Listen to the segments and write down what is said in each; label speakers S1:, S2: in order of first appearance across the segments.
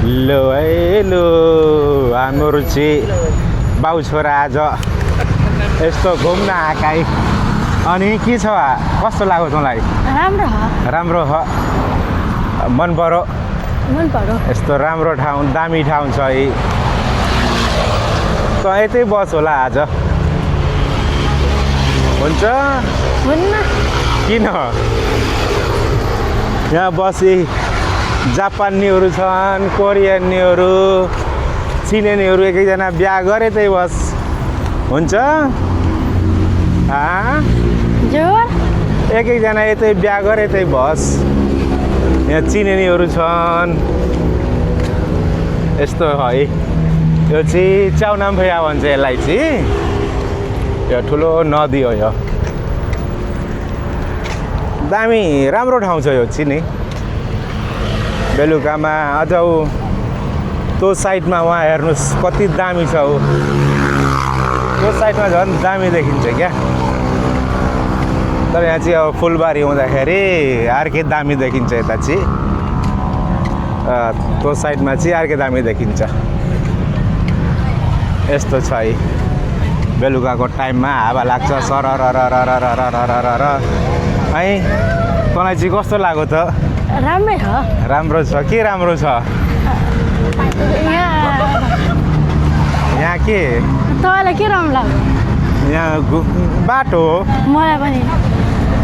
S1: लो है लो हाम्रो चाहिँ बाउ छोरा आज यस्तो घुम्न आएका है। अनि के छ कस्तो लाग्यो तँलाई? राम्रो हो मन पर्यो यस्तो राम्रो ठाउँ दामी ठाउँ छ है। त यतै बस होला आज हुन्छ किन यहाँ बसी जापानीहरू छन् कोरियनहरू चिनेनीहरू एक एकजना बिहा गरे त्यही बस हुन्छ एक एकजना यतै बिहा गरे त्यही बस यहाँ चिनेनीहरू छन् यस्तो है। यो चाहिँ च्याउनाम्फया भन्छ यसलाई चाहिँ यो ठुलो नदी हो यो दामी राम्रो ठाउँ छ यो चाहिँ नि बेलुकामा अझ त्यो साइडमा वहाँ हेर्नुहोस् कति दामी छ त्यो साइडमा झन् दामी देखिन्छ क्या तर यहाँ चाहिँ अब फुलबारी हुँदाखेरि अर्कै दामी देखिन्छ यता चाहिँ त्यो साइडमा चाहिँ अर्कै दामी देखिन्छ यस्तो छ है। बेलुकाको टाइममा हावा लाग्छ सररररररररररररर है। तँलाई चाहिँ कस्तो लाग्यो त?
S2: राम्रै हो।
S1: राम्रो छ के राम्रो छ यहाँ के
S2: तपाईँलाई के राम्रो लाग्यो?
S1: यहाँ बाटो हो
S2: मलाई पनि।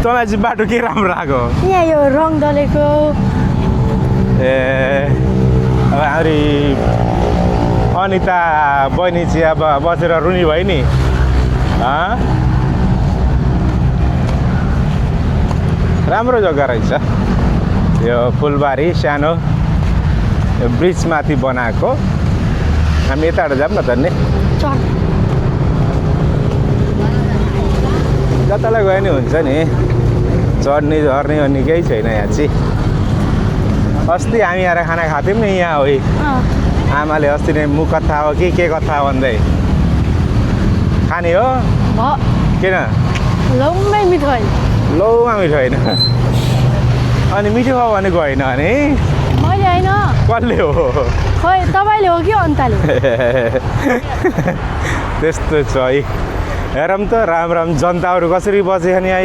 S1: तँलाई चाहिँ बाटो के राम्रो लाग्यो?
S2: यहाँ यो रङ दलेको
S1: ए अब हाम्रो अनिता बहिनी चाहिँ अब बसेर रुनी भयो नि राम्रो जग्गा रहेछ यो फुलबारी सानो यो ब्रिजमाथि बनाएको। हामी यताबाट जाऊँ न त नि जतालाई गयो नि हुन्छ नि चढ्ने झर्ने अनि केही छैन यहाँ चाहिँ। अस्ति हामी आएर खाना खाथ्यौँ नि यहाँ हो आमाले अस्ति नै मुख कथा हो कि के कथा भन्दै खाने हो किन
S2: लौमै मिठो होइन
S1: लौमा मिठो होइन अनि मिठो भयो भने गएन अनि
S2: मैले होइन
S1: कसले हो
S2: खोइ तपाईँले हो कि अन्ताले
S1: त्यस्तो छ है। हेरौँ त राम राम जनताहरू कसरी बसे नि है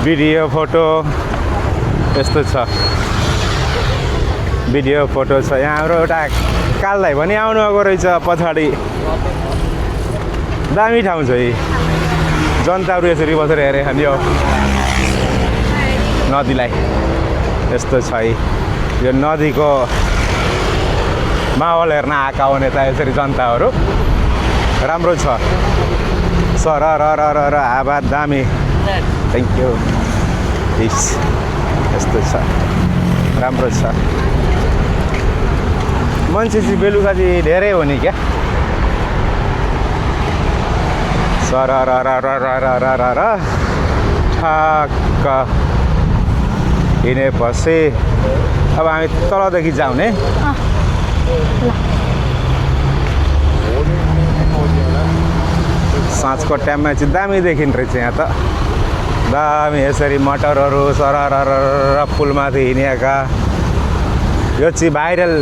S1: भिडियो फोटो यस्तो छ भिडियो फोटो छ। यहाँ हाम्रो एउटा कालदाई पनि आउनु आएको रहेछ पछाडि दामी ठाउँ छ है जनताहरू यसरी बसेर हेरे खाने हो नदीलाई यस्तो छ है। यो नदीको माहौल हेर्न आएका हुने त यसरी जनताहरू राम्रो छ सररररर हावा दामी थ्याङ्क यू यस्तो छ राम्रो छ। मान्छे चाहिँ बेलुका चाहिँ धेरै हो नि क्या सररररररररर ठ्याक्क हिँडेपछि अब हामी तलदेखि जाउने साँझको टाइममा चाहिँ दामी देखिन्छ रहेछ यहाँ त दामी यसरी मटरहरू सरररर पुलमाथि हिँडेका यो चाहिँ भाइरल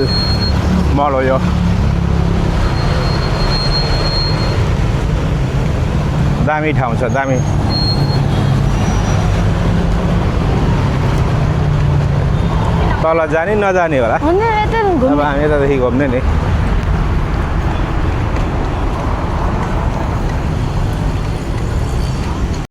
S1: मल हो यो दामी ठाउँ छ दामी। तल जाने नजाने होला अब हामी यतादेखि घुम्ने नि